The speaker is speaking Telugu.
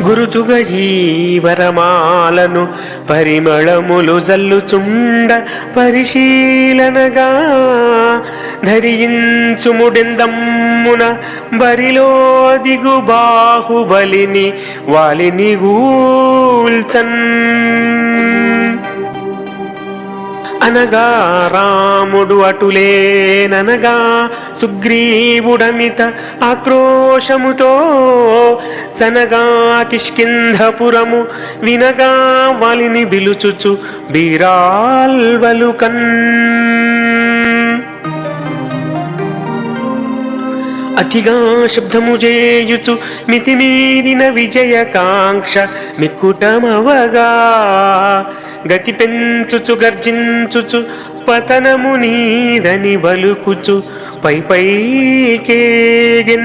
గురుతుగ జీవరమాలను పరిమళములు జల్లుచుండ పరిశీలనగా ధరించుముడెందమ్మున బరిలో దిగు బాహుబలిని వాలిని గూల్చన్. అనగా రాముడు అటులేననగా సుగ్రీవుడమిత ఆక్రోశముతో చనగా కిష్కింధపురము వినగా వాలిని బిలుచుచు బీరాల్వలుకన్. అతిగా శబ్దము చేయుచు మితిమీరిన విజయకాంక్ష మిక్కుటమవగా గతి పెంచుచు గర్జించుచు పతనము నీదని బలుకుచు పై పైకేగెన్.